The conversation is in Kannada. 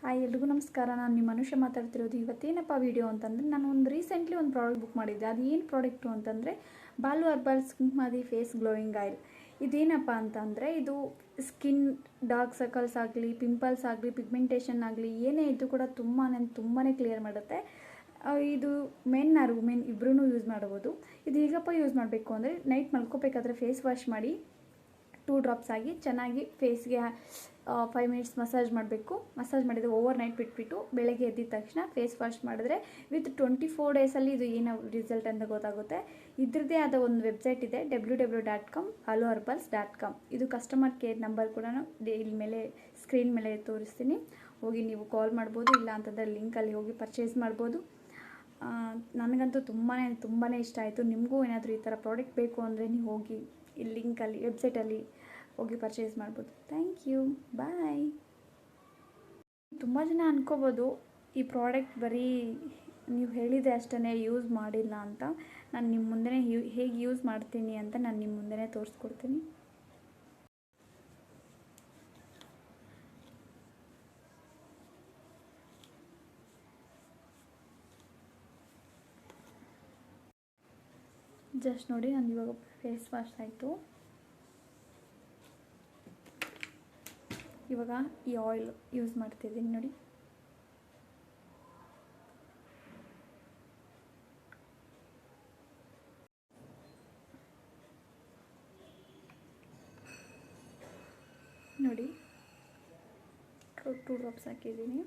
ಹಾಯ್ ಎಲ್ರಿಗೂ ನಮಸ್ಕಾರ. ನಾನು ನಿಮ್ಮ ಮನುಷ್ಯ ಮಾತಾಡ್ತಿರೋದು. ಇವತ್ತೇನಪ್ಪ ವೀಡಿಯೋ ಅಂತಂದರೆ, ನಾನು ರೀಸೆಂಟ್ಲಿ ಒಂದು ಪ್ರಾಡಕ್ಟ್ ಬುಕ್ ಮಾಡಿದ್ದೆ. ಅದು ಏನು ಪ್ರಾಡಕ್ಟು ಅಂತಂದರೆ Balu herbals kumkumadi face glowing oil. ಇದೇನಪ್ಪ ಅಂತಂದರೆ, ಇದು ಸ್ಕಿನ್ ಡಾರ್ಕ್ ಸರ್ಕಲ್ಸ್ ಆಗಲಿ, ಪಿಂಪಲ್ಸ್ ಆಗಲಿ, ಪಿಗ್ಮೆಂಟೇಷನ್ ಆಗಲಿ, ಏನೇ ಇದ್ದು ಕೂಡ ತುಂಬಾ ಕ್ಲಿಯರ್ ಮಾಡುತ್ತೆ. ಇದು ಮೆನ್ ಆರ್ ವುಮೆನ್ ಇಬ್ಬರೂ ಯೂಸ್ ಮಾಡ್ಬೋದು. ಇದು ಹೇಗಪ್ಪ ಯೂಸ್ ಮಾಡಬೇಕು ಅಂದರೆ, ನೈಟ್ ಮಲ್ಕೋಬೇಕಾದ್ರೆ ಫೇಸ್ ವಾಶ್ ಮಾಡಿ 2 ಡ್ರಾಪ್ಸ್ ಆಗಿ ಚೆನ್ನಾಗಿ ಫೇಸ್ಗೆ 5 ಮಿನಿಟ್ಸ್ ಮಸಾಜ್ ಮಾಡಬೇಕು. ಮಸಾಜ್ ಮಾಡಿದರೆ ಓವರ್ ನೈಟ್ ಬಿಟ್ಬಿಟ್ಟು ಬೆಳಗ್ಗೆ ಎದ್ದಿದ ತಕ್ಷಣ ಫೇಸ್ ವಾಶ್ ಮಾಡಿದ್ರೆ ವಿತ್ 24 ಡೇಸಲ್ಲಿ ಇದು ಏನು ರಿಸಲ್ಟ್ ಅಂತ ಗೊತ್ತಾಗುತ್ತೆ. ಇದ್ರದ್ದೇ ಆದ ಒಂದು ವೆಬ್ಸೈಟ್ ಇದೆ, www.baluherbals.com. ಇದು ಕಸ್ಟಮರ್ ಕೇರ್ ನಂಬರ್ ಕೂಡ ಇಲ್ಲಿ ಮೇಲೆ ಸ್ಕ್ರೀನ್ ಮೇಲೆ ತೋರಿಸ್ತೀನಿ. ಹೋಗಿ ನೀವು ಕಾಲ್ ಮಾಡ್ಬೋದು, ಇಲ್ಲ ಅಂತಂದರೆ ಲಿಂಕಲ್ಲಿ ಹೋಗಿ ಪರ್ಚೇಸ್ ಮಾಡ್ಬೋದು. ನನಗಂತೂ ತುಂಬಾ ಇಷ್ಟ ಆಯಿತು. ನಿಮಗೂ ಏನಾದರೂ ಈ ಥರ ಪ್ರಾಡಕ್ಟ್ ಬೇಕು ಅಂದರೆ ನೀವು ಹೋಗಿ ಈ ಲಿಂಕಲ್ಲಿ ವೆಬ್ಸೈಟಲ್ಲಿ ಹೋಗಿ ಪರ್ಚೇಸ್ ಮಾಡ್ಬೋದು. ಥ್ಯಾಂಕ್ ಯು, ಬಾಯ್. ತುಂಬ ಜನ ಅನ್ಕೋಬೋದು ಈ ಪ್ರಾಡಕ್ಟ್ ಬರೀ ನೀವು ಹೇಳಿದೆ ಅಷ್ಟೇ, ಯೂಸ್ ಮಾಡಿಲ್ಲ ಅಂತ. ನಾನು ನಿಮ್ಮ ಮುಂದೆ ಹೇಗೆ ಯೂಸ್ ಮಾಡ್ತೀನಿ ಅಂತ ನಾನು ನಿಮ್ಮ ಮುಂದೆ ತೋರಿಸ್ಕೊಡ್ತೀನಿ. ಜಸ್ಟ್ ನೋಡಿ, ನಾನು ಇವಾಗ ಫೇಸ್ ವಾಶ್ ಆಯಿತು. ಇವಾಗ ಈ ಆಯಿಲ್ ಯೂಸ್ ಮಾಡ್ತಿದ್ದೀನಿ ನೋಡಿ. ನೋಡಿ 2 ಡ್ರಾಪ್ಸ್ ಹಾಕಿದ್ದೀನಿ.